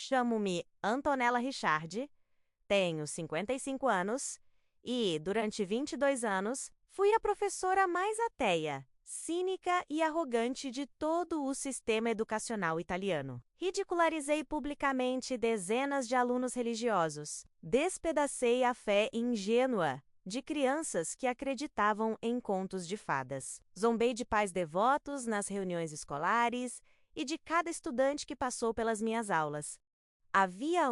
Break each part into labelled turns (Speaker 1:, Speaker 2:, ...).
Speaker 1: Chamo-me Antonella Richardi, tenho 55 anos e, durante 22 anos, fui a professora mais ateia, cínica e arrogante de todo o sistema educacional italiano. Ridicularizei publicamente dezenas de alunos religiosos. Despedacei a fé ingênua de crianças que acreditavam em contos de fadas. Zombei de pais devotos nas reuniões escolares e de cada estudante que passou pelas minhas aulas. Havia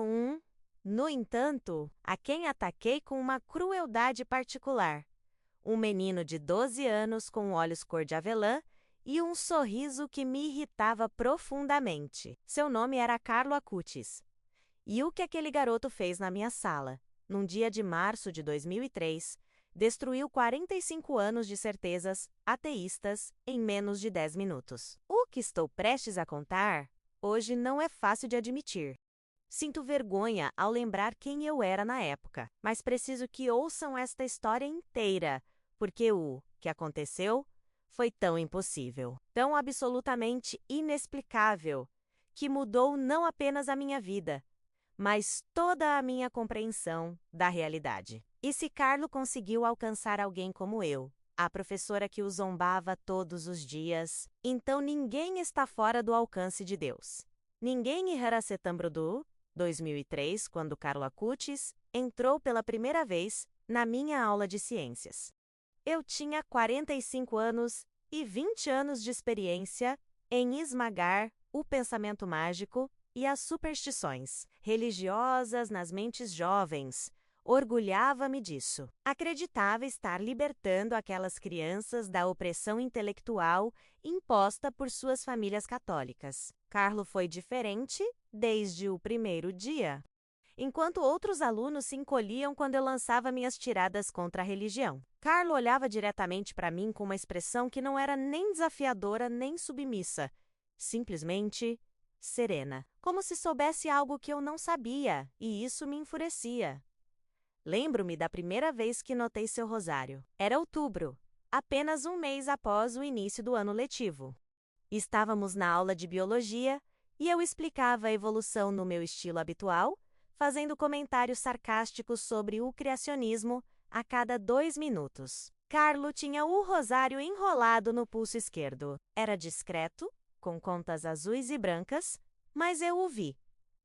Speaker 1: no entanto, a quem ataquei com uma crueldade particular. Um menino de 12 anos com olhos cor de avelã e um sorriso que me irritava profundamente. Seu nome era Carlo Acutis. E o que aquele garoto fez na minha sala, num dia de março de 2003, destruiu 45 anos de certezas ateístas em menos de 10 minutos. O que estou prestes a contar, hoje não é fácil de admitir. Sinto vergonha ao lembrar quem eu era na época, mas preciso que ouçam esta história inteira, porque o que aconteceu foi tão impossível, tão absolutamente inexplicável, que mudou não apenas a minha vida, mas toda a minha compreensão da realidade. E se Carlo conseguiu alcançar alguém como eu, a professora que o zombava todos os dias, então ninguém está fora do alcance de Deus. Ninguém era setembro do 2003, quando Carlo Acutis entrou pela primeira vez na minha aula de ciências. Eu tinha 45 anos e 20 anos de experiência em esmagar o pensamento mágico e as superstições religiosas nas mentes jovens. Orgulhava-me disso. Acreditava estar libertando aquelas crianças da opressão intelectual imposta por suas famílias católicas. Carlo foi diferente desde o primeiro dia. Enquanto outros alunos se encolhiam quando eu lançava minhas tiradas contra a religião, Carlo olhava diretamente para mim com uma expressão que não era nem desafiadora nem submissa, simplesmente serena, como se soubesse algo que eu não sabia, e isso me enfurecia. Lembro-me da primeira vez que notei seu rosário. Era outubro, apenas um mês após o início do ano letivo. Estávamos na aula de biologia e eu explicava a evolução no meu estilo habitual, fazendo comentários sarcásticos sobre o criacionismo a cada 2 minutos. Carlo tinha o rosário enrolado no pulso esquerdo. Era discreto, com contas azuis e brancas, mas eu o vi.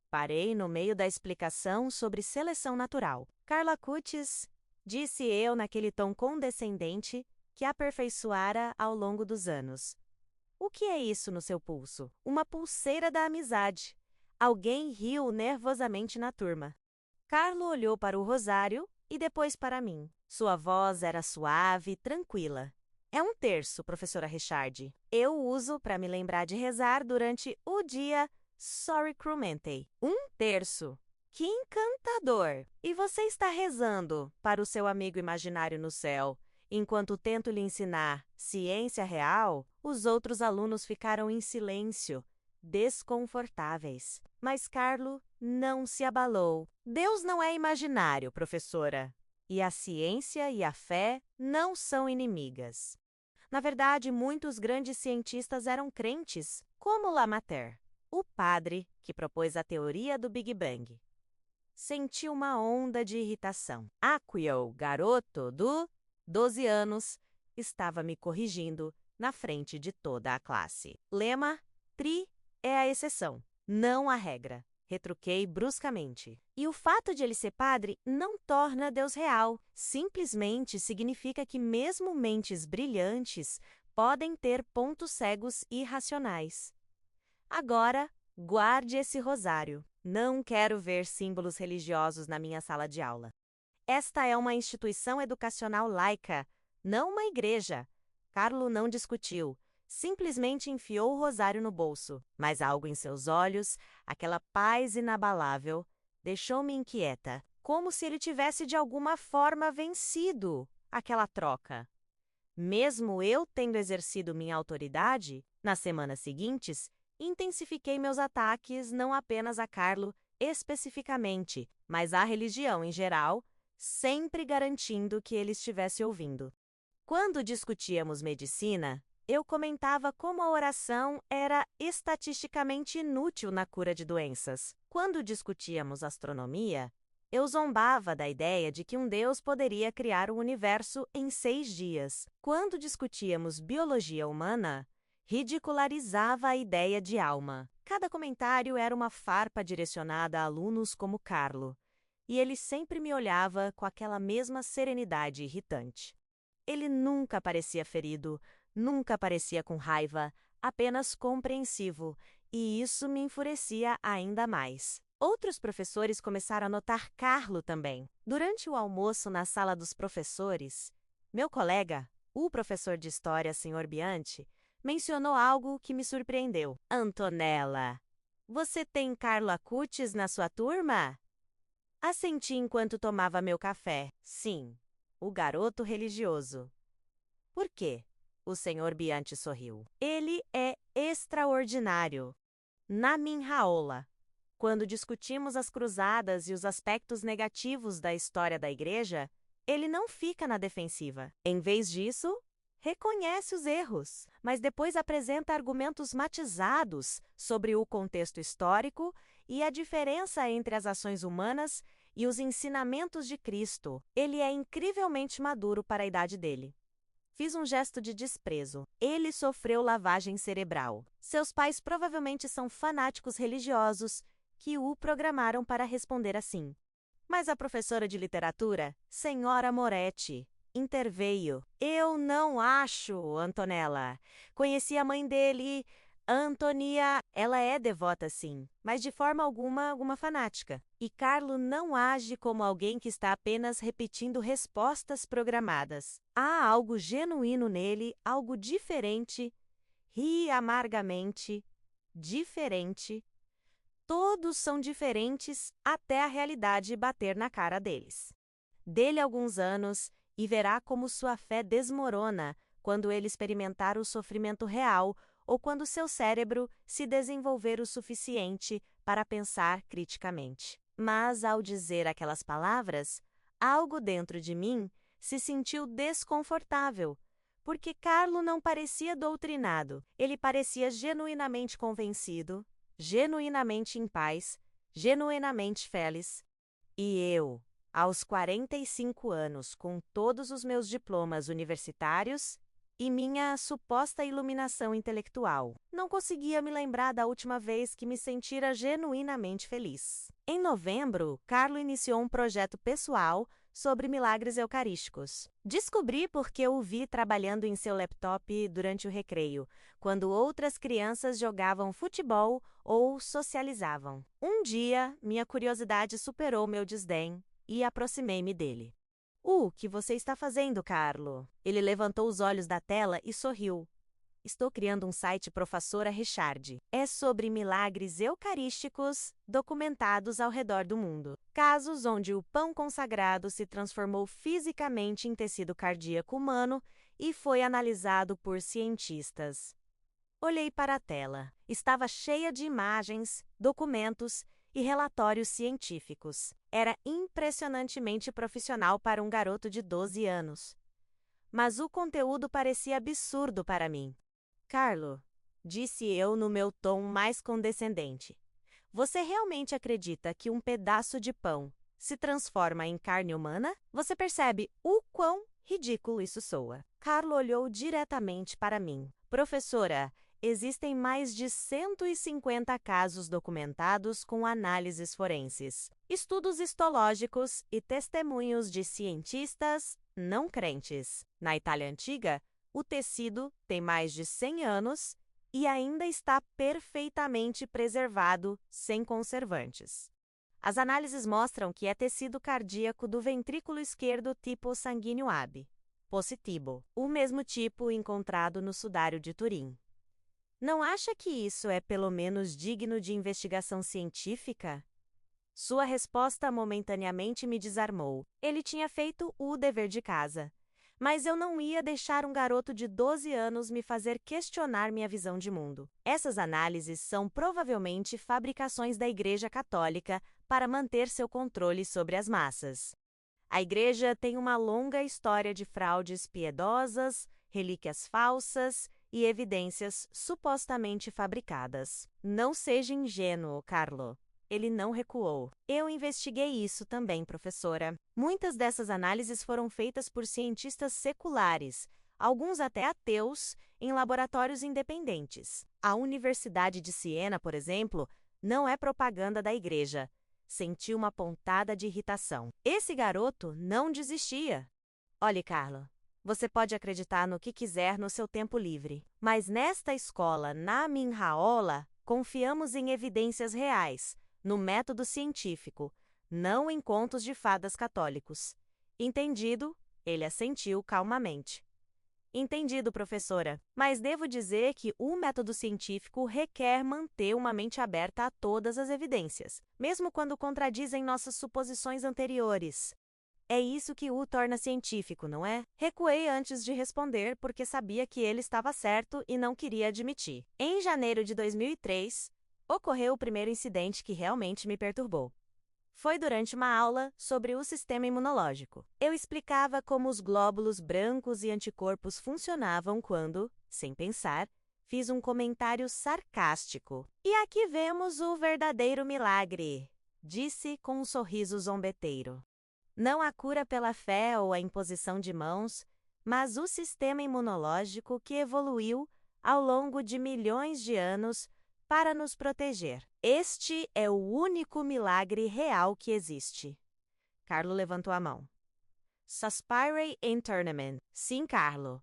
Speaker 1: Parei no meio da explicação sobre seleção natural. Carlo Acutis, disse eu naquele tom condescendente que aperfeiçoara ao longo dos anos. O que é isso no seu pulso? Uma pulseira da amizade. Alguém riu nervosamente na turma. Carlo olhou para o rosário e depois para mim. Sua voz era suave e tranquila. É um terço, professora Richardi. Eu uso para me lembrar de rezar durante o dia Sorry Crumente. Um terço. Que encantador! E você está rezando para o seu amigo imaginário no céu. Enquanto tento lhe ensinar ciência real, os outros alunos ficaram em silêncio, desconfortáveis. Mas Carlo não se abalou. Deus não é imaginário, professora. E a ciência e a fé não são inimigas. Na verdade, muitos grandes cientistas eram crentes, como Lamater, o padre que propôs a teoria do Big Bang. Senti uma onda de irritação. Aquio, garoto do 12 anos, estava me corrigindo na frente de toda a classe. Lema: tri é a exceção, não a regra. Retruquei bruscamente. E o fato de ele ser padre não torna Deus real. Simplesmente significa que mesmo mentes brilhantes podem ter pontos cegos irracionais. Agora, guarde esse rosário. Não quero ver símbolos religiosos na minha sala de aula. Esta é uma instituição educacional laica, não uma igreja. Carlo não discutiu. Simplesmente enfiou o rosário no bolso, mas algo em seus olhos, aquela paz inabalável, deixou-me inquieta, como se ele tivesse de alguma forma vencido aquela troca. Mesmo eu tendo exercido minha autoridade, nas semanas seguintes, intensifiquei meus ataques não apenas a Carlo especificamente, mas à religião em geral, sempre garantindo que ele estivesse ouvindo. Quando discutíamos medicina, eu comentava como a oração era estatisticamente inútil na cura de doenças, Quando discutíamos astronomia, eu zombava da ideia de que um Deus poderia criar o universo em 6 dias. Quando discutíamos biologia humana, ridicularizava a ideia de alma. Cada comentário era uma farpa direcionada a alunos como Carlo, e ele sempre me olhava com aquela mesma serenidade irritante. Ele nunca parecia ferido, nunca parecia com raiva, apenas compreensivo, e isso me enfurecia ainda mais. Outros professores começaram a notar Carlo também. Durante o almoço na sala dos professores, meu colega, o professor de história, Sr. Bianchi, mencionou algo que me surpreendeu. Antonella, você tem Carlo Acutis na sua turma? Assenti enquanto tomava meu café. Sim, o garoto religioso. Por quê? O Sr. Bianchi sorriu. Ele é extraordinário. Na minha aula, quando discutimos as cruzadas e os aspectos negativos da história da igreja, ele não fica na defensiva. Em vez disso, reconhece os erros, mas depois apresenta argumentos matizados sobre o contexto histórico e a diferença entre as ações humanas e os ensinamentos de Cristo. Ele é incrivelmente maduro para a idade dele. Fiz um gesto de desprezo. Ele sofreu lavagem cerebral. Seus pais provavelmente são fanáticos religiosos que o programaram para responder assim. Mas a professora de literatura, Senhora Moretti, interveio. Eu não acho, Antonella. Conheci a mãe dele, Antonia. Ela é devota, sim, mas de forma alguma fanática. E Carlo não age como alguém que está apenas repetindo respostas programadas. Há algo genuíno nele, algo diferente. Ri amargamente. Diferente. Todos são diferentes até a realidade bater na cara deles. Dê-lhe alguns anos e verá como sua fé desmorona quando ele experimentar o sofrimento real ou quando seu cérebro se desenvolver o suficiente para pensar criticamente. Mas, ao dizer aquelas palavras, algo dentro de mim se sentiu desconfortável, porque Carlo não parecia doutrinado, ele parecia genuinamente convencido, genuinamente em paz, genuinamente feliz. E eu, aos 45 anos, com todos os meus diplomas universitários e minha suposta iluminação intelectual, não conseguia me lembrar da última vez que me sentira genuinamente feliz. Em novembro, Carlo iniciou um projeto pessoal sobre milagres eucarísticos. Descobri porque o vi trabalhando em seu laptop durante o recreio, quando outras crianças jogavam futebol ou socializavam. Um dia, minha curiosidade superou meu desdém e aproximei-me dele. O que você está fazendo, Carlo? Ele levantou os olhos da tela e sorriu. Estou criando um site Professora Richard. É sobre milagres eucarísticos documentados ao redor do mundo. Casos onde o pão consagrado se transformou fisicamente em tecido cardíaco humano e foi analisado por cientistas. Olhei para a tela. Estava cheia de imagens, documentos e relatórios científicos. Era impressionantemente profissional para um garoto de 12 anos. Mas o conteúdo parecia absurdo para mim. Carlo, disse eu no meu tom mais condescendente, você realmente acredita que um pedaço de pão se transforma em carne humana? Você percebe o quão ridículo isso soa? Carlo olhou diretamente para mim. Professora, existem mais de 150 casos documentados com análises forenses, estudos histológicos e testemunhos de cientistas não crentes. Na Itália Antiga, o tecido tem mais de 100 anos e ainda está perfeitamente preservado, sem conservantes. As análises mostram que é tecido cardíaco do ventrículo esquerdo tipo sanguíneo AB, positivo, o mesmo tipo encontrado no sudário de Turim. Não acha que isso é pelo menos digno de investigação científica? Sua resposta momentaneamente me desarmou. Ele tinha feito o dever de casa. Mas eu não ia deixar um garoto de 12 anos me fazer questionar minha visão de mundo. Essas análises são provavelmente fabricações da Igreja Católica para manter seu controle sobre as massas. A Igreja tem uma longa história de fraudes piedosas, relíquias falsas e evidências supostamente fabricadas. Não seja ingênuo, Carlo. ele não recuou. Eu investiguei isso também, professora. Muitas dessas análises foram feitas por cientistas seculares, alguns até ateus, em laboratórios independentes. A Universidade de Siena, por exemplo, não é propaganda da igreja. Senti uma pontada de irritação. Esse garoto não desistia. Olhe, Carlo, você pode acreditar no que quiser no seu tempo livre, mas nesta escola, na minha aula, confiamos em evidências reais, no método científico, não em contos de fadas católicos. Entendido? Ele assentiu calmamente. Entendido, professora, mas devo dizer que o método científico requer manter uma mente aberta a todas as evidências, mesmo quando contradizem nossas suposições anteriores. É isso que o torna científico, não é? Recuei antes de responder porque sabia que ele estava certo e não queria admitir. Em janeiro de 2003, ocorreu o primeiro incidente que realmente me perturbou. Foi durante uma aula sobre o sistema imunológico. Eu explicava como os glóbulos brancos e anticorpos funcionavam quando, sem pensar, fiz um comentário sarcástico. E aqui vemos o verdadeiro milagre, disse com um sorriso zombeteiro. Não a cura pela fé ou a imposição de mãos, mas o sistema imunológico que evoluiu ao longo de milhões de anos para nos proteger. Este é o único milagre real que existe. Carlo levantou a mão. Suspire in tournament. Sim, Carlo.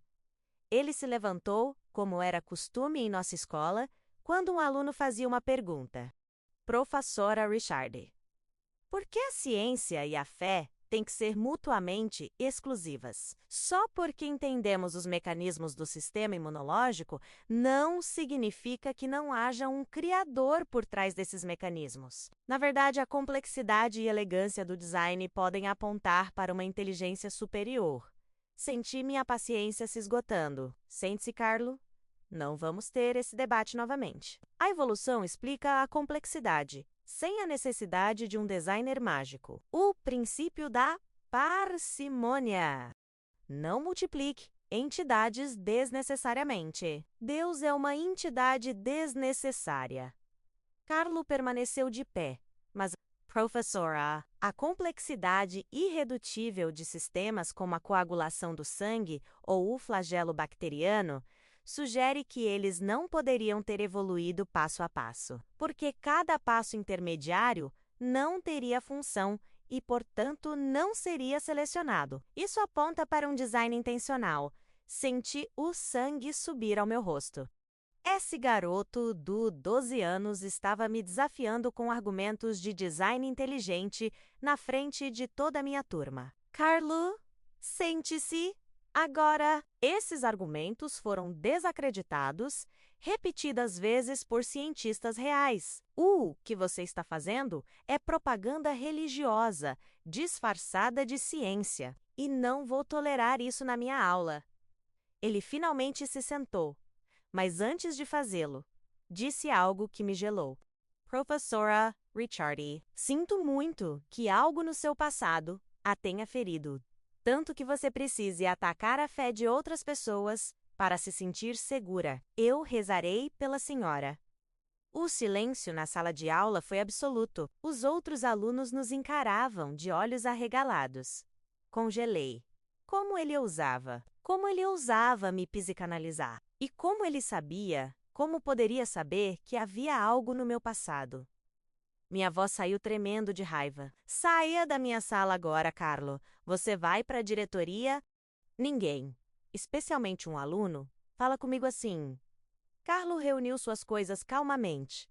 Speaker 1: Ele se levantou, como era costume em nossa escola, quando um aluno fazia uma pergunta. Professora Richardi. Por que a ciência e a fé têm que ser mutuamente exclusivas? Só porque entendemos os mecanismos do sistema imunológico, não significa que não haja um criador por trás desses mecanismos. Na verdade, a complexidade e elegância do design podem apontar para uma inteligência superior. Senti minha paciência se esgotando. Sente-se, Carlo. Não vamos ter esse debate novamente. A evolução explica a complexidade, sem a necessidade de um designer mágico. O princípio da parcimônia. Não multiplique entidades desnecessariamente. Deus é uma entidade desnecessária. Carlo permaneceu de pé, mas, professora, a complexidade irredutível de sistemas como a coagulação do sangue ou o flagelo bacteriano sugere que eles não poderiam ter evoluído passo a passo, porque cada passo intermediário não teria função e, portanto, não seria selecionado. Isso aponta para um design intencional. Senti o sangue subir ao meu rosto. Esse garoto do 12 anos estava me desafiando com argumentos de design inteligente na frente de toda a minha turma. Carlo, sente-se. Agora, esses argumentos foram desacreditados repetidas vezes por cientistas reais. O que você está fazendo é propaganda religiosa, disfarçada de ciência, e não vou tolerar isso na minha aula. Ele finalmente se sentou, mas antes de fazê-lo, disse algo que me gelou. Professora Richardi, sinto muito que algo no seu passado a tenha ferido, tanto que você precise atacar a fé de outras pessoas para se sentir segura. Eu rezarei pela senhora. O silêncio na sala de aula foi absoluto. Os outros alunos nos encaravam de olhos arregalados. Congelei. Como ele ousava? Como ele ousava me psicanalizar? E como ele sabia, como poderia saber que havia algo no meu passado? Minha voz saiu tremendo de raiva. Saia da minha sala agora, Carlo. Você vai para a diretoria? Ninguém, especialmente um aluno, fala comigo assim. Carlo reuniu suas coisas calmamente,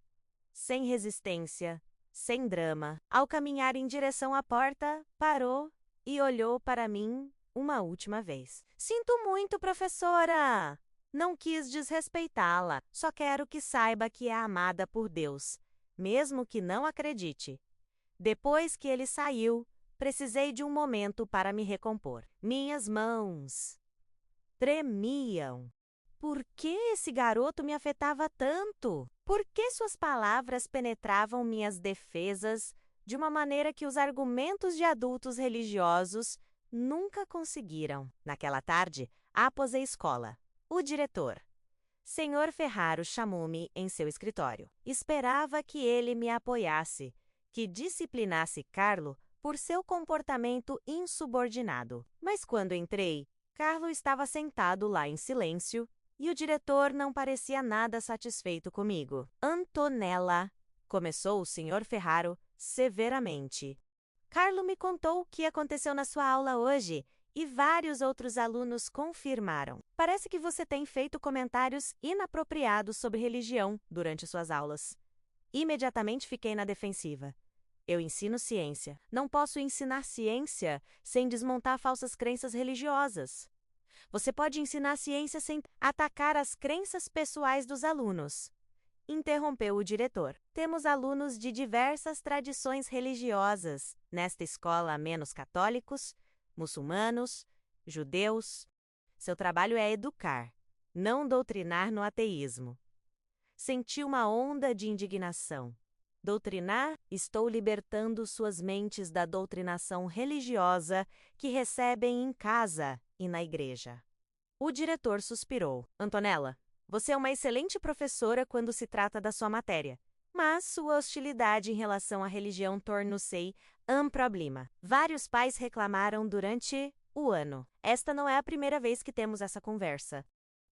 Speaker 1: sem resistência, sem drama. Ao caminhar em direção à porta, parou e olhou para mim uma última vez. Sinto muito, professora! Não quis desrespeitá-la, só quero que saiba que é amada por Deus, mesmo que não acredite. Depois que ele saiu, precisei de um momento para me recompor. Minhas mãos tremiam. Por que esse garoto me afetava tanto? Por que suas palavras penetravam minhas defesas de uma maneira que os argumentos de adultos religiosos nunca conseguiram? Naquela tarde, após a escola, o diretor, Sr. Ferraro, chamou-me em seu escritório. Esperava que ele me apoiasse, que disciplinasse Carlo por seu comportamento insubordinado. Mas quando entrei, Carlo estava sentado lá em silêncio e o diretor não parecia nada satisfeito comigo. Antonella, começou o Sr. Ferraro severamente. Carlo me contou o que aconteceu na sua aula hoje e vários outros alunos confirmaram. Parece que você tem feito comentários inapropriados sobre religião durante suas aulas. Imediatamente fiquei na defensiva. Eu ensino ciência. Não posso ensinar ciência sem desmontar falsas crenças religiosas. Você pode ensinar ciência sem atacar as crenças pessoais dos alunos. Interrompeu o diretor. Temos alunos de diversas tradições religiosas nesta escola, menos católicos, muçulmanos, judeus. Seu trabalho é educar, não doutrinar no ateísmo. Senti uma onda de indignação. Doutrinar? Estou libertando suas mentes da doutrinação religiosa que recebem em casa e na igreja. O diretor suspirou. Antonella, você é uma excelente professora quando se trata da sua matéria, mas sua hostilidade em relação à religião torna-se um problema. Vários pais reclamaram durante o ano. Esta não é a primeira vez que temos essa conversa.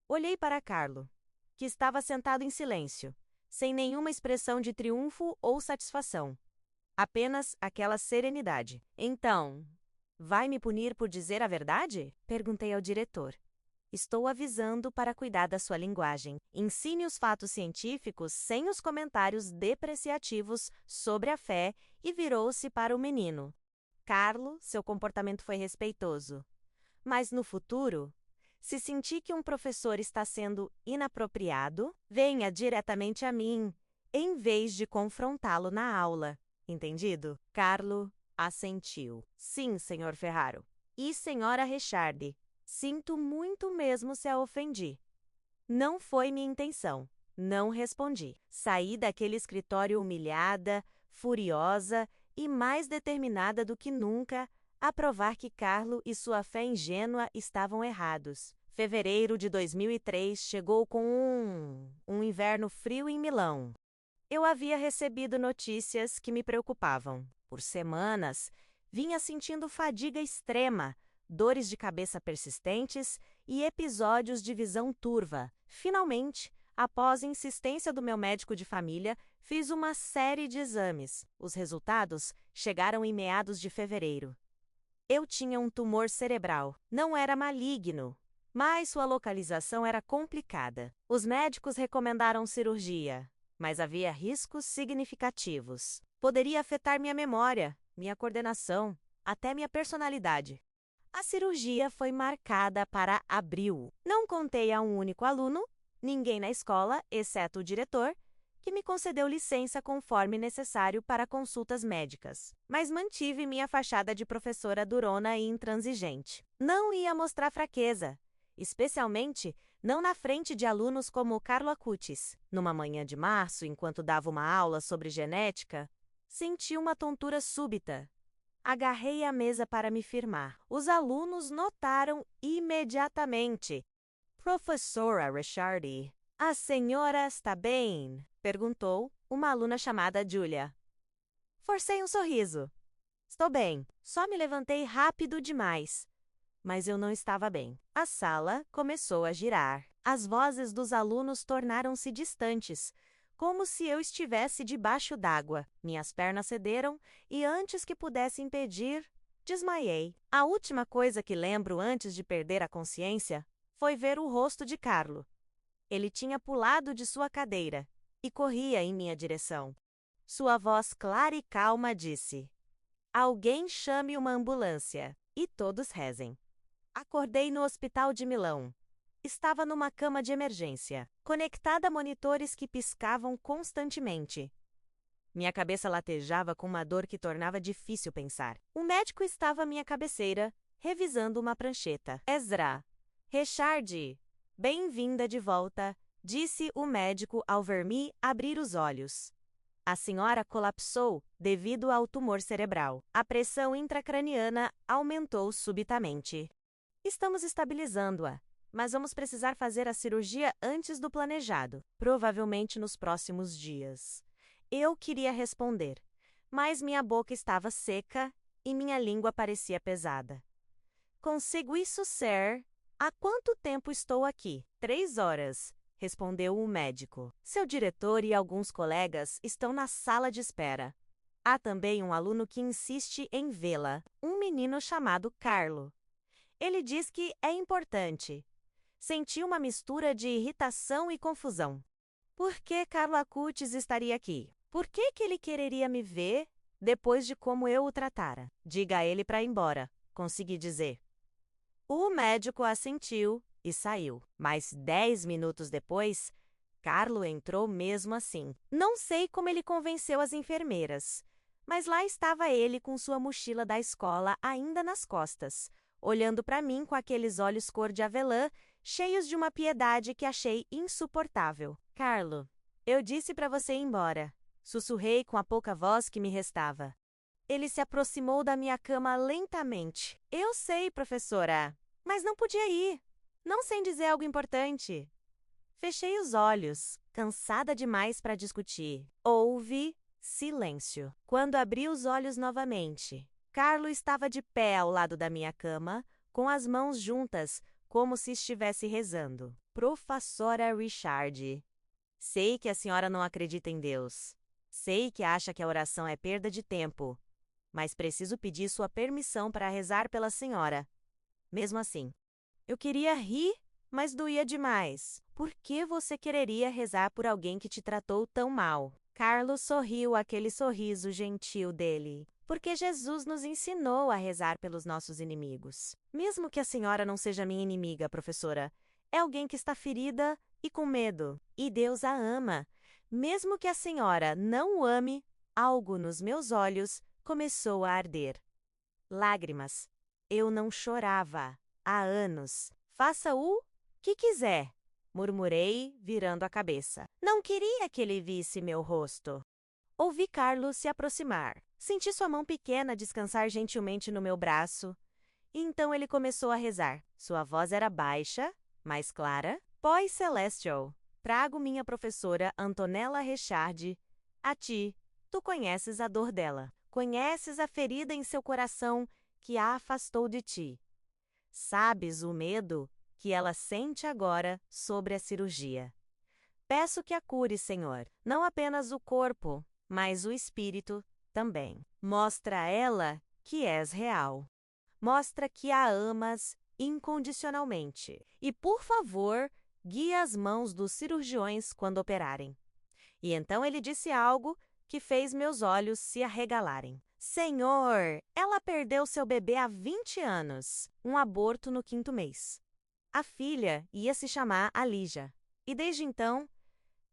Speaker 1: Olhei para Carlo, que estava sentado em silêncio, sem nenhuma expressão de triunfo ou satisfação. Apenas aquela serenidade. Então, vai me punir por dizer a verdade? Perguntei ao diretor. Estou avisando para cuidar da sua linguagem. Ensine os fatos científicos sem os comentários depreciativos sobre a fé e virou-se para o menino. Carlo, seu comportamento foi respeitoso. Mas no futuro, se sentir que um professor está sendo inapropriado, venha diretamente a mim, em vez de confrontá-lo na aula. Entendido? Carlo assentiu. Sim, Sr. Ferraro. E Sra. Richardi, sinto muito mesmo se a ofendi. Não foi minha intenção. Não respondi. Saí daquele escritório humilhada, furiosa e mais determinada do que nunca a provar que Carlo e sua fé ingênua estavam errados. Fevereiro de 2003 chegou com um inverno frio em Milão. Eu havia recebido notícias que me preocupavam. Por semanas, vinha sentindo fadiga extrema, dores de cabeça persistentes e episódios de visão turva. Finalmente, após insistência do meu médico de família, fiz uma série de exames. Os resultados chegaram em meados de fevereiro. Eu tinha um tumor cerebral. Não era maligno, mas sua localização era complicada. Os médicos recomendaram cirurgia, mas havia riscos significativos. Poderia afetar minha memória, minha coordenação, até minha personalidade. A cirurgia foi marcada para abril. Não contei a um único aluno, ninguém na escola, exceto o diretor, que me concedeu licença conforme necessário para consultas médicas. Mas mantive minha fachada de professora durona e intransigente. Não ia mostrar fraqueza, especialmente não na frente de alunos como Carlo Acutis. Numa manhã de março, enquanto dava uma aula sobre genética, senti uma tontura súbita. Agarrei a mesa para me firmar. Os alunos notaram imediatamente. Professora Richardi, a senhora está bem? Perguntou uma aluna chamada Julia. Forcei um sorriso. Estou bem. Só me levantei rápido demais. Mas eu não estava bem. A sala começou a girar. As vozes dos alunos tornaram-se distantes, como se eu estivesse debaixo d'água. Minhas pernas cederam e, antes que pudesse impedir, desmaiei. A última coisa que lembro antes de perder a consciência foi ver o rosto de Carlo. Ele tinha pulado de sua cadeira e corria em minha direção. Sua voz clara e calma disse: "Alguém chame uma ambulância e todos rezem." Acordei no hospital de Milão. Estava numa cama de emergência, conectada a monitores que piscavam constantemente. Minha cabeça latejava com uma dor que tornava difícil pensar. O médico estava à minha cabeceira, revisando uma prancheta. Ezra, Richardi, bem-vinda de volta, disse o médico ao ver-me abrir os olhos. A senhora colapsou devido ao tumor cerebral. A pressão intracraniana aumentou subitamente. Estamos estabilizando-a, mas vamos precisar fazer a cirurgia antes do planejado, provavelmente nos próximos dias. Eu queria responder, mas minha boca estava seca e minha língua parecia pesada. Consigo isso, sir? Há quanto tempo estou aqui? 3 horas, respondeu o médico. Seu diretor e alguns colegas estão na sala de espera. Há também um aluno que insiste em vê-la, um menino chamado Carlo. Ele diz que é importante. Senti uma mistura de irritação e confusão. Por que Carlo Acutis estaria aqui? Por que ele quereria me ver depois de como eu o tratara? Diga a ele para ir embora, consegui dizer. O médico assentiu e saiu. Mas 10 minutos depois, Carlo entrou mesmo assim. Não sei como ele convenceu as enfermeiras, mas lá estava ele com sua mochila da escola ainda nas costas, olhando para mim com aqueles olhos cor de avelã, cheios de uma piedade que achei insuportável. Carlo, eu disse para você ir embora, sussurrei com a pouca voz que me restava. Ele se aproximou da minha cama lentamente. Eu sei, professora, mas não podia ir. Não sem dizer algo importante. Fechei os olhos, cansada demais para discutir. Houve silêncio. Quando abri os olhos novamente, Carlo estava de pé ao lado da minha cama, com as mãos juntas, como se estivesse rezando. Professora Richard, sei que a senhora não acredita em Deus. Sei que acha que a oração é perda de tempo, mas preciso pedir sua permissão para rezar pela senhora. Mesmo assim, eu queria rir, mas doía demais. Por que você quereria rezar por alguém que te tratou tão mal? Carlos sorriu aquele sorriso gentil dele. Porque Jesus nos ensinou a rezar pelos nossos inimigos. Mesmo que a senhora não seja minha inimiga, professora, é alguém que está ferida e com medo. E Deus a ama. Mesmo que a senhora não o ame, algo nos meus olhos começou a arder. Lágrimas. Eu não chorava há anos. Faça o que quiser, murmurei, virando a cabeça. Não queria que ele visse meu rosto. Ouvi Carlos se aproximar. Senti sua mão pequena descansar gentilmente no meu braço. E então ele começou a rezar. Sua voz era baixa, mais clara. Pai Celestial, trago minha professora Antonella Richard a ti. Tu conheces a dor dela. Conheces a ferida em seu coração que a afastou de ti. Sabes o medo que ela sente agora sobre a cirurgia. Peço que a cure, Senhor, não apenas o corpo, mas o espírito também. Mostra a ela que és real. Mostra que a amas incondicionalmente. E, por favor, guia as mãos dos cirurgiões quando operarem. E então ele disse algo que fez meus olhos se arregalarem. Senhor, ela perdeu seu bebê há 20 anos, um aborto no 5º mês. A filha ia se chamar Alija, e desde então,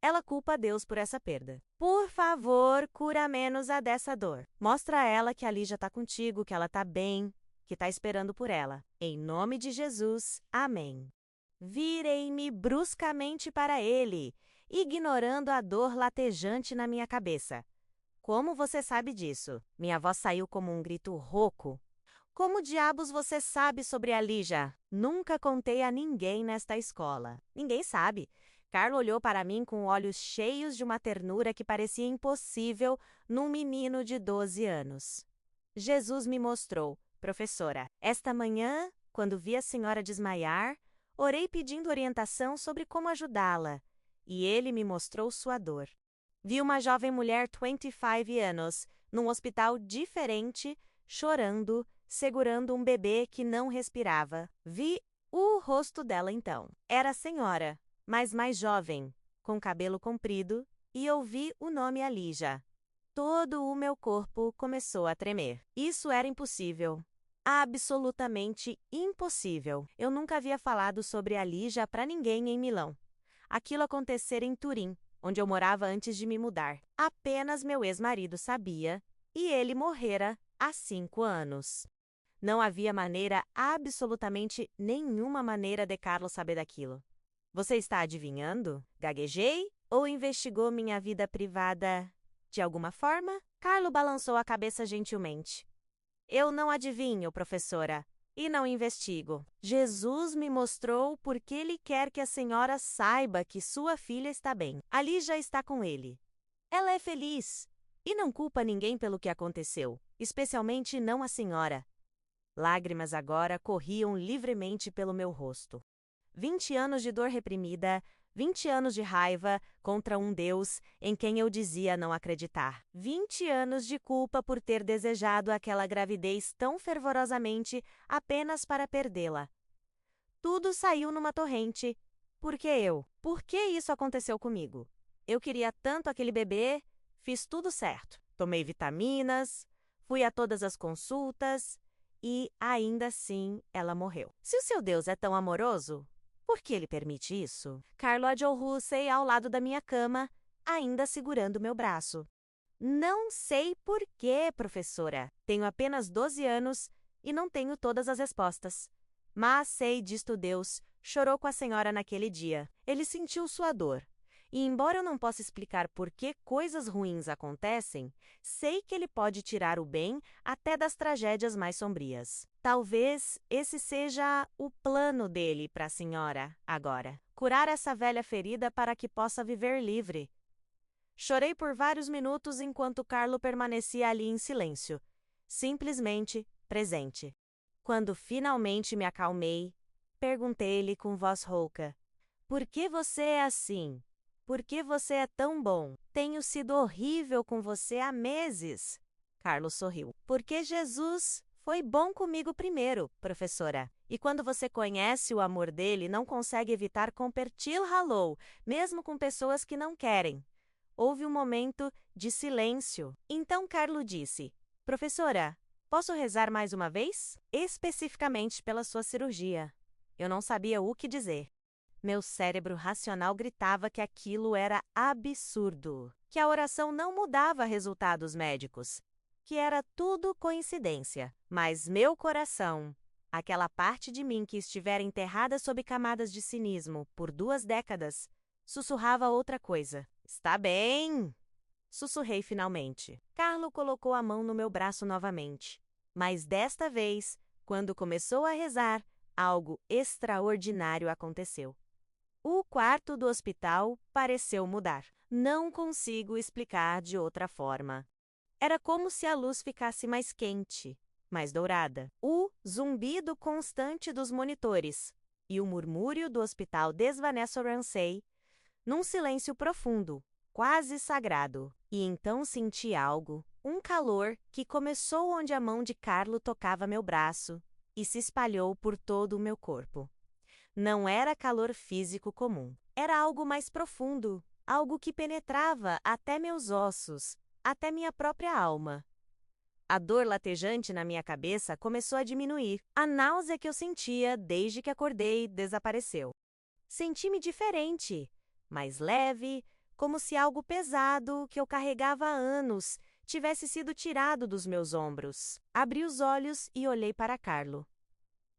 Speaker 1: ela culpa a Deus por essa perda. Por favor, cura menos a dessa dor. Mostra a ela que a Alija está contigo, que ela está bem, que está esperando por ela. Em nome de Jesus, amém. Virei-me bruscamente para ele, ignorando a dor latejante na minha cabeça. Como você sabe disso? Minha voz saiu como um grito rouco. Como diabos você sabe sobre a Alija? Nunca contei a ninguém nesta escola. Ninguém sabe. Carlo olhou para mim com olhos cheios de uma ternura que parecia impossível num menino de 12 anos. Jesus me mostrou, professora. Esta manhã, quando vi a senhora desmaiar, orei pedindo orientação sobre como ajudá-la, e ele me mostrou sua dor. Vi uma jovem mulher 25 anos, num hospital diferente, chorando, segurando um bebê que não respirava. Vi o rosto dela então. Era a senhora, mas mais jovem, com cabelo comprido, e ouvi o nome Alija. Todo o meu corpo começou a tremer. Isso era impossível. Absolutamente impossível. Eu nunca havia falado sobre Alija para ninguém em Milão. Aquilo acontecera em Turim, onde eu morava antes de me mudar. Apenas meu ex-marido sabia, e ele morrera há 5 anos. Não havia maneira, absolutamente nenhuma maneira de Carlos saber daquilo. Você está adivinhando? Gaguejei? Ou investigou minha vida privada de alguma forma? Carlo balançou a cabeça gentilmente. Eu não adivinho, professora, e não investigo. Jesus me mostrou porque ele quer que a senhora saiba que sua filha está bem. Ali já está com ele. Ela é feliz E não culpa ninguém pelo que aconteceu, especialmente não a senhora. Lágrimas agora corriam livremente pelo meu rosto. 20 anos de dor reprimida, 20 anos de raiva contra um Deus em quem eu dizia não acreditar. 20 anos de culpa por ter desejado aquela gravidez tão fervorosamente apenas para perdê-la. Tudo saiu numa torrente. Por que eu? Por que isso aconteceu comigo? Eu queria tanto aquele bebê, fiz tudo certo. Tomei vitaminas, fui a todas as consultas e, ainda assim, ela morreu. Se o seu Deus é tão amoroso, por que ele permite isso? Carlo Adjolhussey ao lado da minha cama, ainda segurando meu braço. Não sei por quê, professora. Tenho apenas 12 anos e não tenho todas as respostas. Mas sei disto Deus chorou com a senhora naquele dia. Ele sentiu sua dor. E embora eu não possa explicar por que coisas ruins acontecem, sei que ele pode tirar o bem até das tragédias mais sombrias. Talvez esse seja o plano dele para a senhora, agora. Curar essa velha ferida para que possa viver livre. Chorei por vários minutos enquanto Carlo permanecia ali em silêncio, simplesmente presente. Quando finalmente me acalmei, perguntei-lhe com voz rouca: por que você é assim? Por que você é tão bom? Tenho sido horrível com você há meses. Carlos sorriu. Porque Jesus foi bom comigo primeiro, professora. E quando você conhece o amor dele, não consegue evitar compartilhá-lo, mesmo com pessoas que não querem. Houve um momento de silêncio. Então Carlo disse: professora, posso rezar mais uma vez? Especificamente pela sua cirurgia. Eu não sabia o que dizer. Meu cérebro racional gritava que aquilo era absurdo, que a oração não mudava resultados médicos, que era tudo coincidência. Mas meu coração, aquela parte de mim que estivera enterrada sob camadas de cinismo por 2 décadas, sussurrava outra coisa. Está bem, sussurrei finalmente. Carlo colocou a mão no meu braço novamente. Mas desta vez, quando começou a rezar, algo extraordinário aconteceu. O quarto do hospital pareceu mudar. Não consigo explicar de outra forma. Era como se a luz ficasse mais quente, mais dourada. O zumbido constante dos monitores e o murmúrio do hospital desvaneceram-se num silêncio profundo, quase sagrado. E então senti algo, um calor que começou onde a mão de Carlo tocava meu braço e se espalhou por todo o meu corpo. Não era calor físico comum. Era algo mais profundo, algo que penetrava até meus ossos, até minha própria alma. A dor latejante na minha cabeça começou a diminuir. A náusea que eu sentia desde que acordei desapareceu. Senti-me diferente, mais leve, como se algo pesado que eu carregava há anos tivesse sido tirado dos meus ombros. Abri os olhos e olhei para Carlo.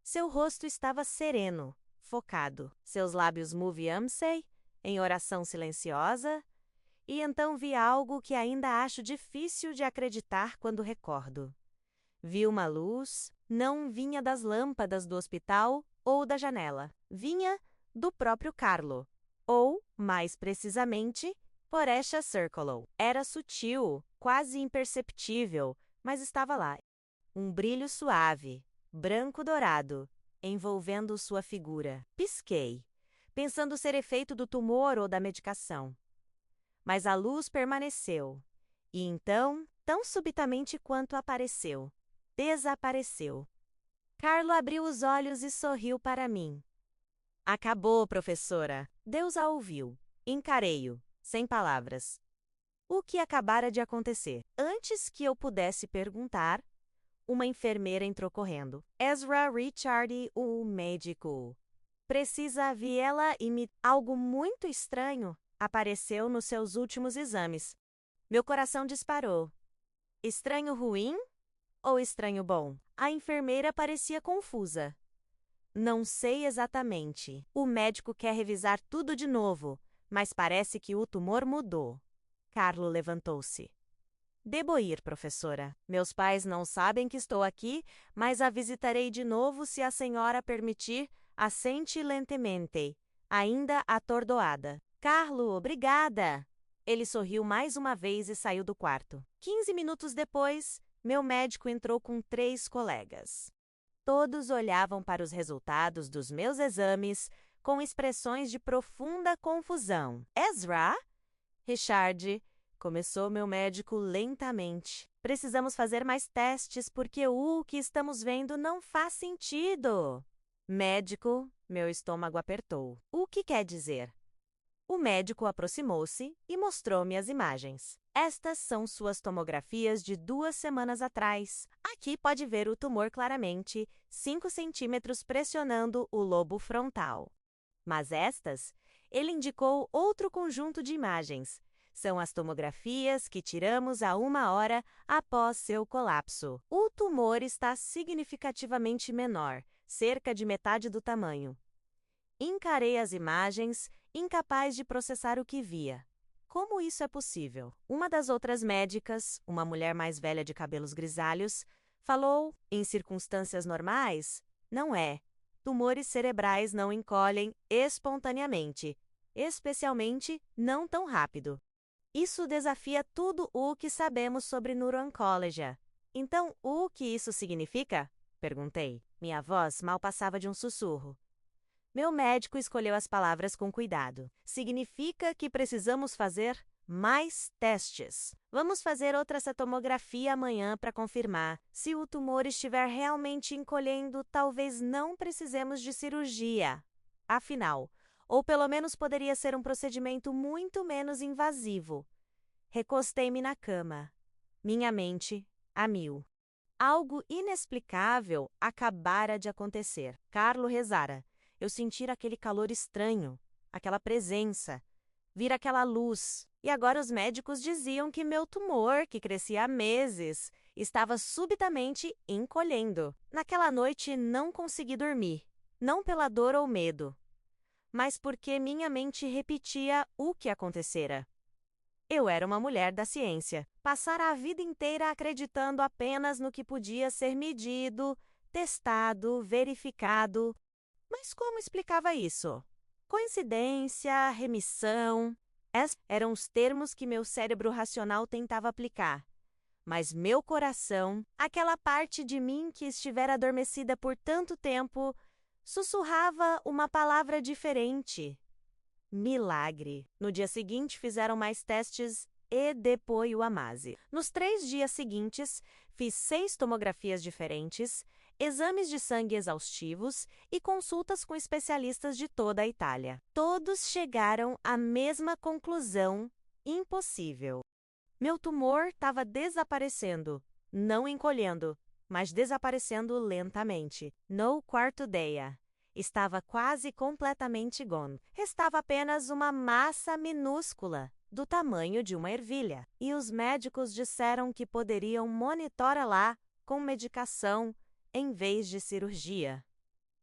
Speaker 1: Seu rosto estava sereno, focado. Seus lábios moviam-se em oração silenciosa, e então vi algo que ainda acho difícil de acreditar quando recordo. Vi uma luz, não vinha das lâmpadas do hospital ou da janela. Vinha do próprio Carlo, ou, mais precisamente, por esta Circolo. Era sutil, quase imperceptível, mas estava lá. Um brilho suave, branco-dourado, envolvendo sua figura. Pisquei, pensando ser efeito do tumor ou da medicação. Mas a luz permaneceu. E então, tão subitamente quanto apareceu, desapareceu. Carlo abriu os olhos e sorriu para mim. Acabou, professora. Deus a ouviu. Encarei-o, sem palavras. O que acabara de acontecer? Antes que eu pudesse perguntar, uma enfermeira entrou correndo. Ezra Richard, o médico. Precisa vi-la e algo muito estranho apareceu nos seus últimos exames. Meu coração disparou. Estranho ruim ou estranho bom? A enfermeira parecia confusa. Não sei exatamente. O médico quer revisar tudo de novo, mas parece que o tumor mudou. Carlo levantou-se. Debo ir, professora. Meus pais não sabem que estou aqui, mas a visitarei de novo se a senhora permitir. Assente lentamente, ainda atordoada. Carlo, obrigada! Ele sorriu mais uma vez e saiu do quarto. 15 minutos depois, meu médico entrou com 3 colegas. Todos olhavam para os resultados dos meus exames com expressões de profunda confusão. Ezra? Richard, começou meu médico lentamente. Precisamos fazer mais testes porque o que estamos vendo não faz sentido. Médico, meu estômago apertou. O que quer dizer? O médico aproximou-se e mostrou-me as imagens. Estas são suas tomografias de 2 semanas atrás. Aqui pode ver o tumor claramente, 5 centímetros pressionando o lobo frontal. Mas estas, ele indicou outro conjunto de imagens. São as tomografias que tiramos a 1 hora após seu colapso. O tumor está significativamente menor, cerca de metade do tamanho. Encarei as imagens, incapaz de processar o que via. Como isso é possível? Uma das outras médicas, uma mulher mais velha de cabelos grisalhos, falou, em circunstâncias normais, não é. Tumores cerebrais não encolhem espontaneamente, especialmente não tão rápido. Isso desafia tudo o que sabemos sobre neuro-oncologia. Então, o que isso significa? Perguntei. Minha voz mal passava de um sussurro. Meu médico escolheu as palavras com cuidado. Significa que precisamos fazer mais testes. Vamos fazer outra tomografia amanhã para confirmar. Se o tumor estiver realmente encolhendo, talvez não precisemos de cirurgia. Afinal, ou pelo menos poderia ser um procedimento muito menos invasivo. Recostei-me na cama. Minha mente, a mil. Algo inexplicável acabara de acontecer. Carlo rezara. Eu sentira aquele calor estranho, aquela presença, vir aquela luz. E agora os médicos diziam que meu tumor, que crescia há meses, estava subitamente encolhendo. Naquela noite não consegui dormir, não pela dor ou medo, mas porque minha mente repetia o que acontecera. Eu era uma mulher da ciência. Passara a vida inteira acreditando apenas no que podia ser medido, testado, verificado. Mas como explicava isso? Coincidência, remissão. Esses eram os termos que meu cérebro racional tentava aplicar. Mas meu coração, aquela parte de mim que estivera adormecida por tanto tempo, sussurrava uma palavra diferente. Milagre. No dia seguinte fizeram mais testes e depois o Amase. Nos 3 dias seguintes, fiz 6 tomografias diferentes, exames de sangue exaustivos e consultas com especialistas de toda a Itália. Todos chegaram à mesma conclusão: impossível. Meu tumor estava desaparecendo, não encolhendo, mas desaparecendo lentamente. No quarto dia. Estava quase completamente gone. Restava apenas uma massa minúscula, do tamanho de uma ervilha. E os médicos disseram que poderiam monitorá-la com medicação em vez de cirurgia.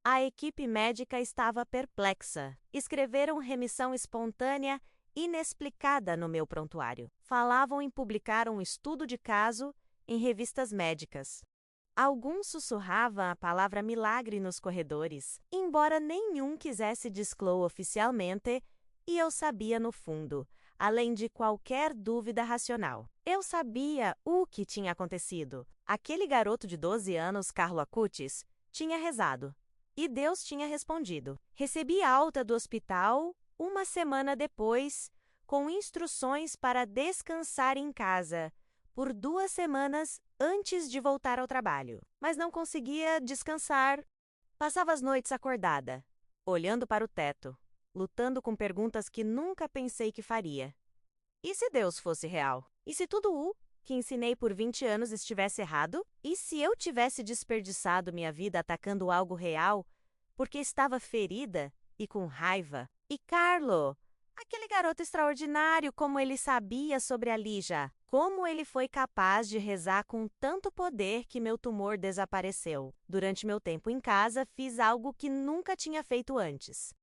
Speaker 1: A equipe médica estava perplexa. Escreveram remissão espontânea inexplicada no meu prontuário. Falavam em publicar um estudo de caso em revistas médicas. Alguns sussurravam a palavra milagre nos corredores, embora nenhum quisesse disclosar oficialmente, e eu sabia no fundo, além de qualquer dúvida racional. Eu sabia o que tinha acontecido. Aquele garoto de 12 anos, Carlo Acutis, tinha rezado. E Deus tinha respondido. Recebi alta do hospital 1 semana depois, com instruções para descansar em casa, por 2 semanas antes de voltar ao trabalho. Mas não conseguia descansar. Passava as noites acordada, olhando para o teto, lutando com perguntas que nunca pensei que faria. E se Deus fosse real? E se tudo o que ensinei por 20 anos estivesse errado? E se eu tivesse desperdiçado minha vida atacando algo real, porque estava ferida e com raiva? E Carlo, aquele garoto extraordinário, como ele sabia sobre a Lígia? Como ele foi capaz de rezar com tanto poder que meu tumor desapareceu? Durante meu tempo em casa, fiz algo que nunca tinha feito antes.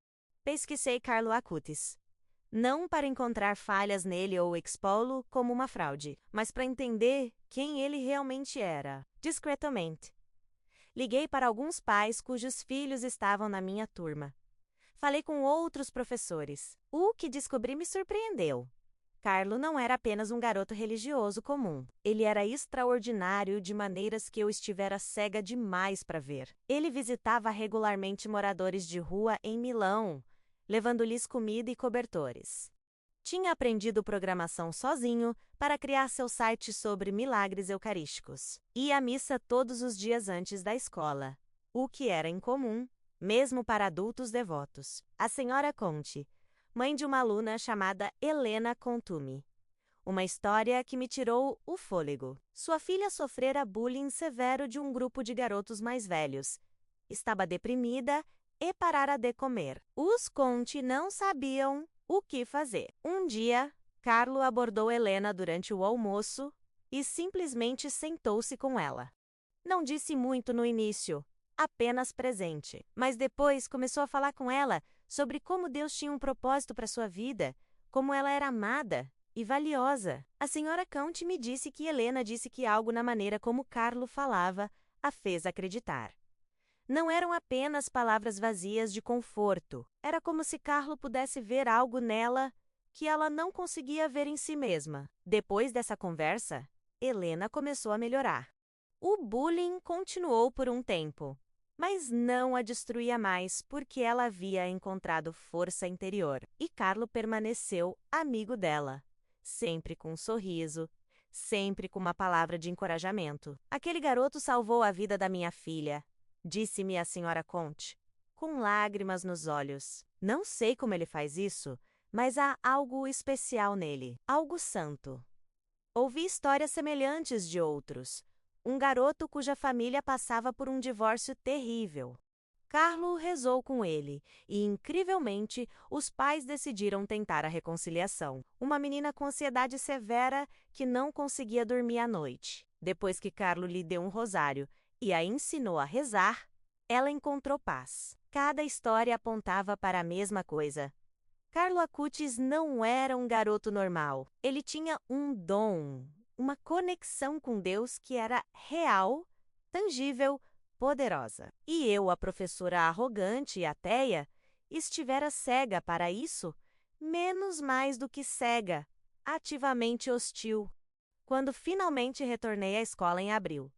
Speaker 1: Pesquisei Carlo Acutis. Não para encontrar falhas nele ou expô-lo como uma fraude, mas para entender quem ele realmente era, discretamente. Liguei para alguns pais cujos filhos estavam na minha turma. Falei com outros professores. O que descobri me surpreendeu. Carlo não era apenas um garoto religioso comum. Ele era extraordinário de maneiras que eu estivera cega demais para ver. Ele visitava regularmente moradores de rua em Milão, levando-lhes comida e cobertores. Tinha aprendido programação sozinho para criar seu site sobre milagres eucarísticos. Ia à missa todos os dias antes da escola, o que era incomum, mesmo para adultos devotos. A senhora Conte, mãe de uma aluna chamada Helena Contumi. Uma história que me tirou o fôlego. Sua filha sofrera bullying severo de um grupo de garotos mais velhos. Estava deprimida e parara de comer. Os Conte não sabiam o que fazer. Um dia, Carlo abordou Helena durante o almoço e simplesmente sentou-se com ela. Não disse muito no início, apenas presente. Mas depois começou a falar com ela sobre como Deus tinha um propósito para sua vida, como ela era amada e valiosa. A senhora Conte me disse que Helena disse que algo na maneira como Carlo falava a fez acreditar. Não eram apenas palavras vazias de conforto. Era como se Carlo pudesse ver algo nela que ela não conseguia ver em si mesma. Depois dessa conversa, Helena começou a melhorar. O bullying continuou por um tempo, mas não a destruía mais porque ela havia encontrado força interior. E Carlo permaneceu amigo dela, sempre com um sorriso, sempre com uma palavra de encorajamento. Aquele garoto salvou a vida da minha filha, disse-me a senhora Conte, com lágrimas nos olhos. Não sei como ele faz isso, mas há algo especial nele, algo santo. Ouvi histórias semelhantes de outros. Um garoto cuja família passava por um divórcio terrível. Carlo rezou com ele e, incrivelmente, os pais decidiram tentar a reconciliação. Uma menina com ansiedade severa que não conseguia dormir à noite. Depois que Carlo lhe deu um rosário e a ensinou a rezar, ela encontrou paz. Cada história apontava para a mesma coisa. Carlo Acutis não era um garoto normal. Ele tinha um dom, uma conexão com Deus que era real, tangível, poderosa. E eu, a professora arrogante e ateia, estivera cega para isso, menos mais do que cega, ativamente hostil. Quando finalmente retornei à escola em abril,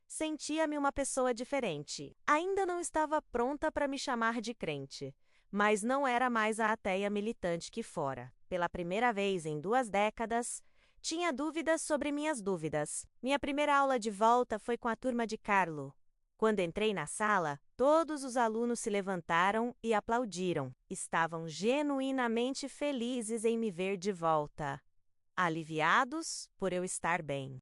Speaker 1: sentia-me uma pessoa diferente. Ainda não estava pronta para me chamar de crente, mas não era mais a ateia militante que fora. Pela primeira vez em 2 décadas, tinha dúvidas sobre minhas dúvidas. Minha primeira aula de volta foi com a turma de Carlo. Quando entrei na sala, todos os alunos se levantaram e aplaudiram. Estavam genuinamente felizes em me ver de volta, aliviados por eu estar bem.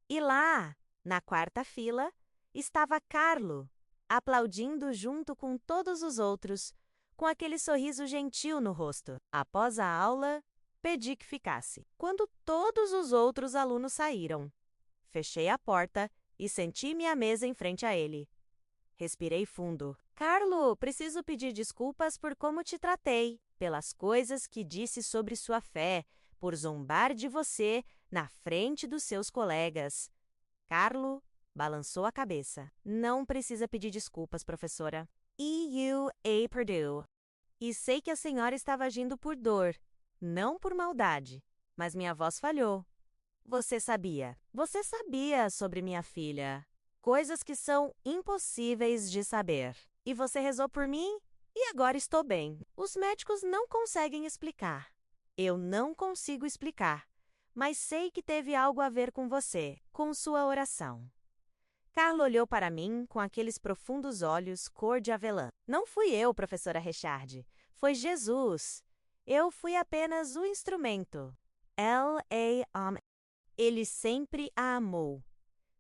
Speaker 1: E lá, na 4ª fila, estava Carlo, aplaudindo junto com todos os outros, com aquele sorriso gentil no rosto. Após a aula, pedi que ficasse. Quando todos os outros alunos saíram, fechei a porta e senti-me à mesa em frente a ele. Respirei fundo. Carlo, preciso pedir desculpas por como te tratei, pelas coisas que disse sobre sua fé, por zombar de você na frente dos seus colegas. Carlo balançou a cabeça. Não precisa pedir desculpas, professora. EUA Purdue. E sei que a senhora estava agindo por dor, não por maldade. Mas minha voz falhou. Você sabia. Você sabia sobre minha filha. Coisas que são impossíveis de saber. E você rezou por mim? E agora estou bem. Os médicos não conseguem explicar. Eu não consigo explicar. Mas sei que teve algo a ver com você, com sua oração. Carlo olhou para mim com aqueles profundos olhos cor de avelã. Não fui eu, professora Richard. Foi Jesus. Eu fui apenas o instrumento. L.A. Ele sempre a amou.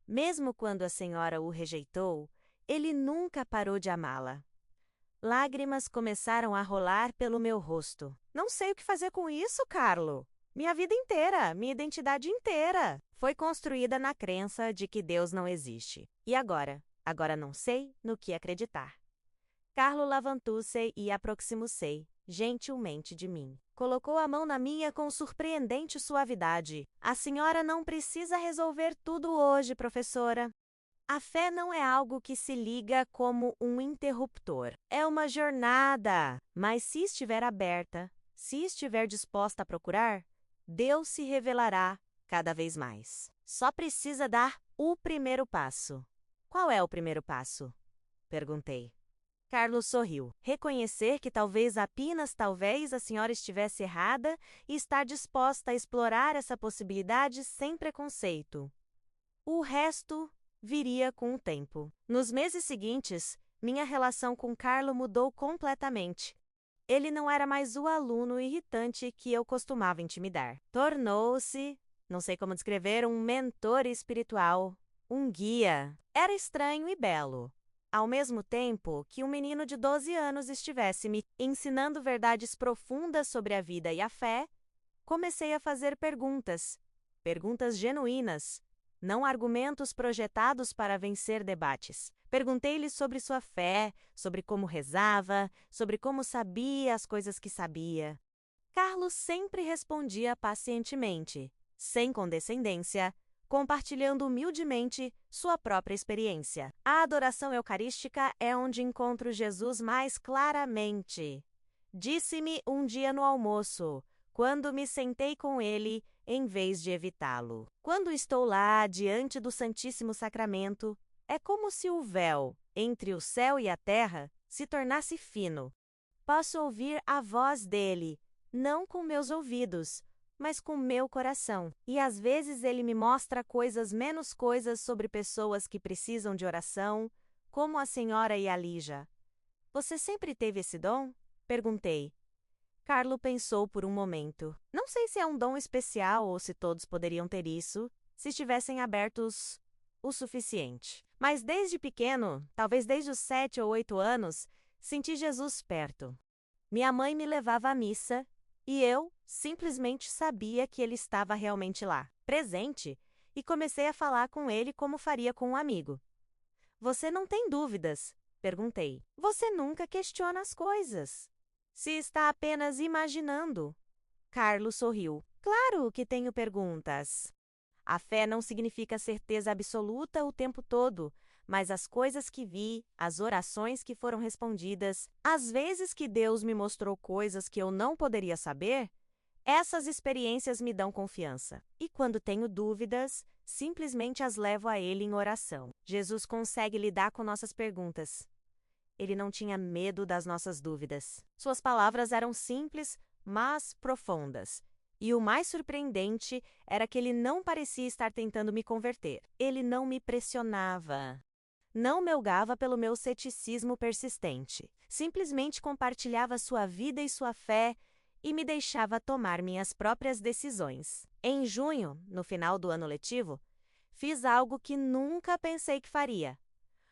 Speaker 1: Mesmo quando a senhora o rejeitou, ele nunca parou de amá-la. Lágrimas começaram a rolar pelo meu rosto. Não sei o que fazer com isso, Carlo. Minha vida inteira, minha identidade inteira, foi construída na crença de que Deus não existe. E agora? Agora não sei no que acreditar. Carlo levantou-se e aproximou-se, gentilmente de mim. Colocou a mão na minha com surpreendente suavidade. A senhora não precisa resolver tudo hoje, professora. A fé não é algo que se liga como um interruptor. É uma jornada. Mas se estiver aberta, se estiver disposta a procurar, Deus se revelará cada vez mais. Só precisa dar o primeiro passo. Qual é o primeiro passo? Perguntei. Carlos sorriu. Reconhecer que talvez a senhora estivesse errada e estar disposta a explorar essa possibilidade sem preconceito. O resto viria com o tempo. Nos meses seguintes, minha relação com Carlo mudou completamente. Ele não era mais o aluno irritante que eu costumava intimidar. Tornou-se, não sei como descrever, um mentor espiritual, um guia. Era estranho e belo. Ao mesmo tempo que um menino de 12 anos estivesse me ensinando verdades profundas sobre a vida e a fé, comecei a fazer perguntas genuínas, não argumentos projetados para vencer debates. Perguntei-lhe sobre sua fé, sobre como rezava, sobre como sabia as coisas que sabia. Carlos sempre respondia pacientemente, sem condescendência, compartilhando humildemente sua própria experiência. A adoração eucarística é onde encontro Jesus mais claramente. Disse-me um dia no almoço, quando me sentei com ele, em vez de evitá-lo. Quando estou lá, diante do Santíssimo Sacramento, é como se o véu entre o céu e a terra se tornasse fino. Posso ouvir a voz dele, não com meus ouvidos, mas com meu coração. E às vezes ele me mostra menos coisas sobre pessoas que precisam de oração, como a senhora Yalija. Você sempre teve esse dom? Perguntei. Carlo pensou por um momento. Não sei se é um dom especial ou se todos poderiam ter isso, se estivessem abertos o suficiente. Mas desde pequeno, talvez desde os 7 ou 8 anos, senti Jesus perto. Minha mãe me levava à missa, e eu simplesmente sabia que ele estava realmente lá, presente, e comecei a falar com ele como faria com um amigo. Você não tem dúvidas? Perguntei. Você nunca questiona as coisas. Se está apenas imaginando. Carlos sorriu. Claro que tenho perguntas. A fé não significa certeza absoluta o tempo todo, mas as coisas que vi, as orações que foram respondidas, as vezes que Deus me mostrou coisas que eu não poderia saber, essas experiências me dão confiança. E quando tenho dúvidas, simplesmente as levo a Ele em oração. Jesus consegue lidar com nossas perguntas. Ele não tinha medo das nossas dúvidas. Suas palavras eram simples, mas profundas. E o mais surpreendente era que ele não parecia estar tentando me converter. Ele não me pressionava. Não me julgava pelo meu ceticismo persistente. Simplesmente compartilhava sua vida e sua fé e me deixava tomar minhas próprias decisões. Em junho, no final do ano letivo, fiz algo que nunca pensei que faria.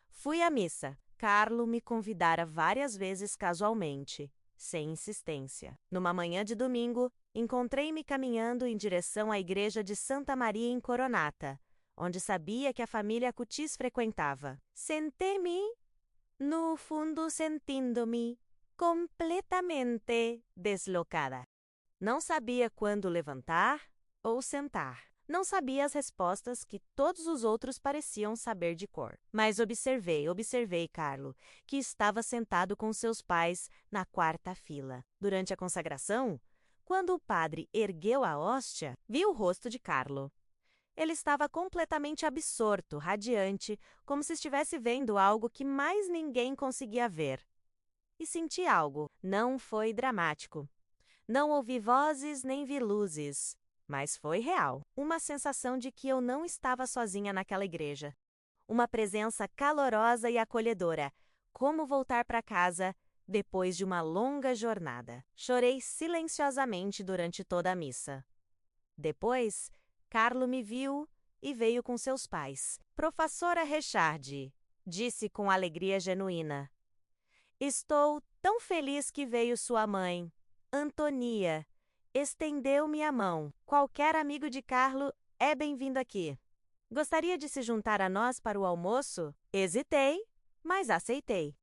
Speaker 1: Fui à missa. Carlo me convidara várias vezes casualmente, sem insistência. Numa manhã de domingo, encontrei-me caminhando em direção à igreja de Santa Maria em Coronata, onde sabia que a família Acutis frequentava. Sentei-me no fundo sentindo-me completamente deslocada. Não sabia quando levantar ou sentar. Não sabia as respostas que todos os outros pareciam saber de cor. Mas observei Carlo, que estava sentado com seus pais na quarta fila. Durante a consagração, quando o padre ergueu a hóstia, vi o rosto de Carlo. Ele estava completamente absorto, radiante, como se estivesse vendo algo que mais ninguém conseguia ver. E senti algo. Não foi dramático. Não ouvi vozes nem vi luzes. Mas foi real. Uma sensação de que eu não estava sozinha naquela igreja. Uma presença calorosa e acolhedora. Como voltar para casa depois de uma longa jornada. Chorei silenciosamente durante toda a missa. Depois, Carlo me viu e veio com seus pais. Professora Richard, disse com alegria genuína. Estou tão feliz que veio sua mãe, Antonia. Estendeu-me a mão. Qualquer amigo de Carlo é bem-vindo aqui. Gostaria de se juntar a nós para o almoço? Hesitei, mas aceitei.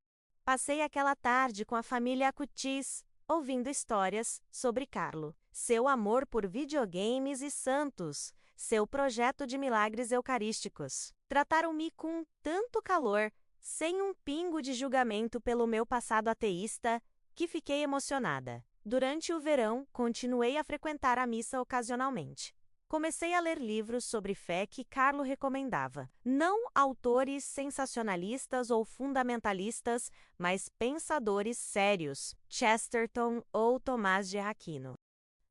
Speaker 1: Passei aquela tarde com a família Acutis, ouvindo histórias sobre Carlo, seu amor por videogames e santos, seu projeto de milagres eucarísticos. Trataram-me com tanto calor, sem um pingo de julgamento pelo meu passado ateísta, que fiquei emocionada. Durante o verão, continuei a frequentar a missa ocasionalmente. Comecei a ler livros sobre fé que Carlo recomendava. Não autores sensacionalistas ou fundamentalistas, mas pensadores sérios, Chesterton ou Tomás de Aquino.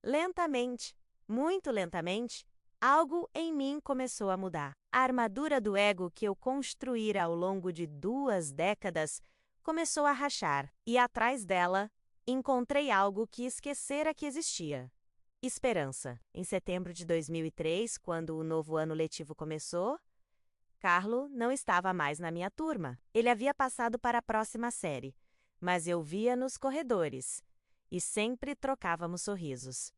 Speaker 1: Lentamente, muito lentamente, algo em mim começou a mudar. A armadura do ego que eu construíra ao longo de 2 décadas começou a rachar, e atrás dela, encontrei algo que esquecera que existia. Esperança. Em setembro de 2003, quando o novo ano letivo começou, Carlo não estava mais na minha turma. Ele havia passado para a próxima série, mas eu via nos corredores e sempre trocávamos sorrisos.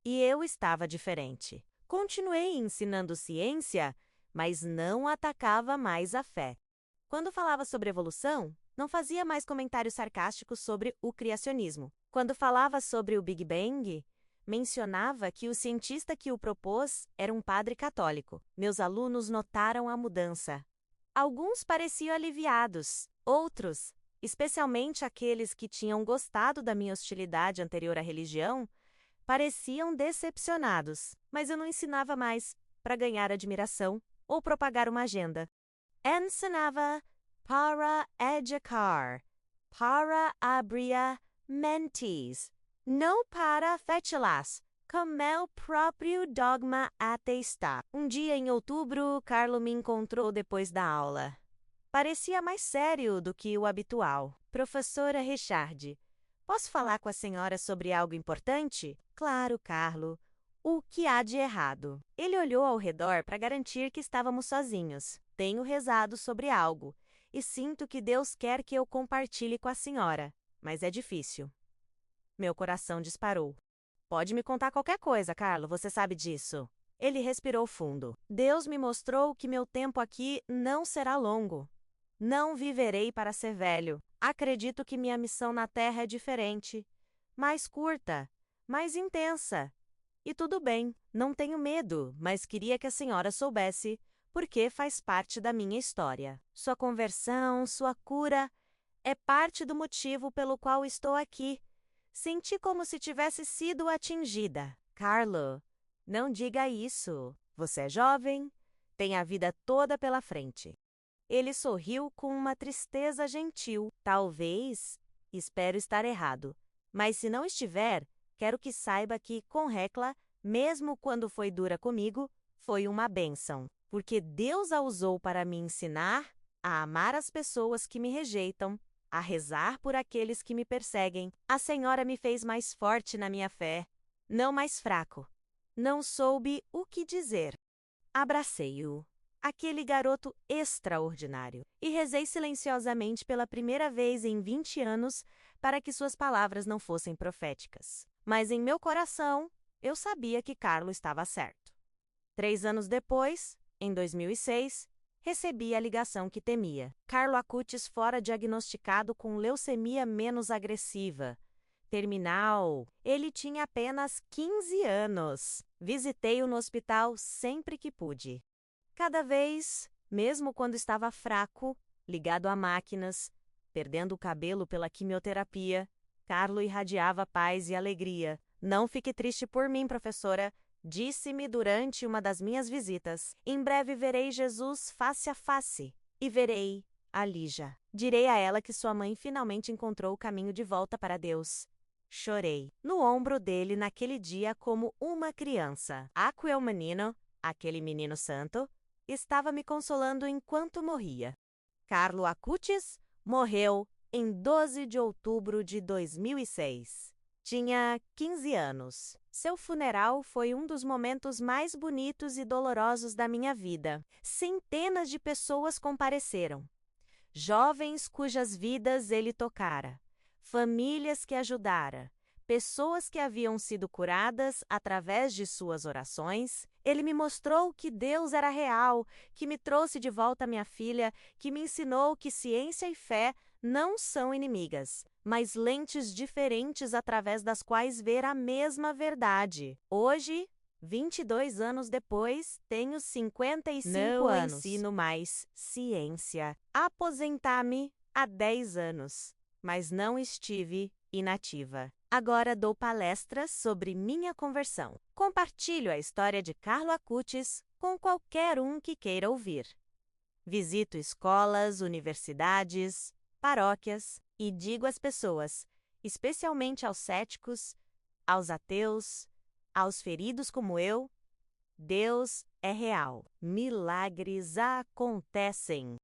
Speaker 1: E eu estava diferente. Continuei ensinando ciência, mas não atacava mais a fé. Quando falava sobre evolução, não fazia mais comentários sarcásticos sobre o criacionismo. Quando falava sobre o Big Bang, mencionava que o cientista que o propôs era um padre católico. Meus alunos notaram a mudança. Alguns pareciam aliviados, outros, especialmente aqueles que tinham gostado da minha hostilidade anterior à religião, pareciam decepcionados. Mas eu não ensinava mais para ganhar admiração ou propagar uma agenda. Ensinava para educar, para abrir mentes, não para fechá-las, como o próprio dogma ateísta. Um dia em outubro, Carlo me encontrou depois da aula. Parecia mais sério do que o habitual. Professora Richard, posso falar com a senhora sobre algo importante? Claro, Carlo. O que há de errado? Ele olhou ao redor para garantir que estávamos sozinhos. Tenho rezado sobre algo e sinto que Deus quer que eu compartilhe com a senhora, mas é difícil. Meu coração disparou. Pode me contar qualquer coisa, Carlo, você sabe disso. Ele respirou fundo. Deus me mostrou que meu tempo aqui não será longo. Não viverei para ser velho. Acredito que minha missão na Terra é diferente, mais curta, mais intensa. E tudo bem, não tenho medo, mas queria que a senhora soubesse, porque faz parte da minha história. Sua conversão, sua cura, é parte do motivo pelo qual estou aqui. Senti como se tivesse sido atingida. Carlo, não diga isso. Você é jovem, tem a vida toda pela frente. Ele sorriu com uma tristeza gentil. Talvez, espero estar errado, mas se não estiver, quero que saiba que, com Hecla, mesmo quando foi dura comigo, foi uma bênção, porque Deus a usou para me ensinar a amar as pessoas que me rejeitam, a rezar por aqueles que me perseguem. A senhora me fez mais forte na minha fé, não mais fraco. Não soube o que dizer. Abracei-o, aquele garoto extraordinário, e rezei silenciosamente pela primeira vez em 20 anos para que suas palavras não fossem proféticas. Mas em meu coração, eu sabia que Carlo estava certo. 3 anos depois, em 2006, recebi a ligação que temia. Carlo Acutis fora diagnosticado com leucemia menos agressiva. Terminal. Ele tinha apenas 15 anos. Visitei-o no hospital sempre que pude. Cada vez, mesmo quando estava fraco, ligado a máquinas, perdendo o cabelo pela quimioterapia, Carlo irradiava paz e alegria. Não fique triste por mim, professora, disse-me durante uma das minhas visitas. Em breve verei Jesus face a face. E verei a Lígia. Direi a ela que sua mãe finalmente encontrou o caminho de volta para Deus. Chorei no ombro dele naquele dia como uma criança. Aquel menino, aquele menino santo, estava me consolando enquanto morria. Carlo Acutis morreu em 12 de outubro de 2006. Tinha 15 anos. Seu funeral foi um dos momentos mais bonitos e dolorosos da minha vida. Centenas de pessoas compareceram. Jovens cujas vidas ele tocara. Famílias que ajudara. Pessoas que haviam sido curadas através de suas orações. Ele me mostrou que Deus era real, que me trouxe de volta minha filha, que me ensinou que ciência e fé não são inimigas, mas lentes diferentes através das quais ver a mesma verdade. Hoje, 22 anos depois, tenho 55 anos. Não ensino mais ciência. Aposentar-me há 10 anos. mas não estive inativa. Agora dou palestras sobre minha conversão. Compartilho a história de Carlo Acutis com qualquer um que queira ouvir. Visito escolas, universidades, paróquias e digo às pessoas, especialmente aos céticos, aos ateus, aos feridos como eu, Deus é real. Milagres acontecem.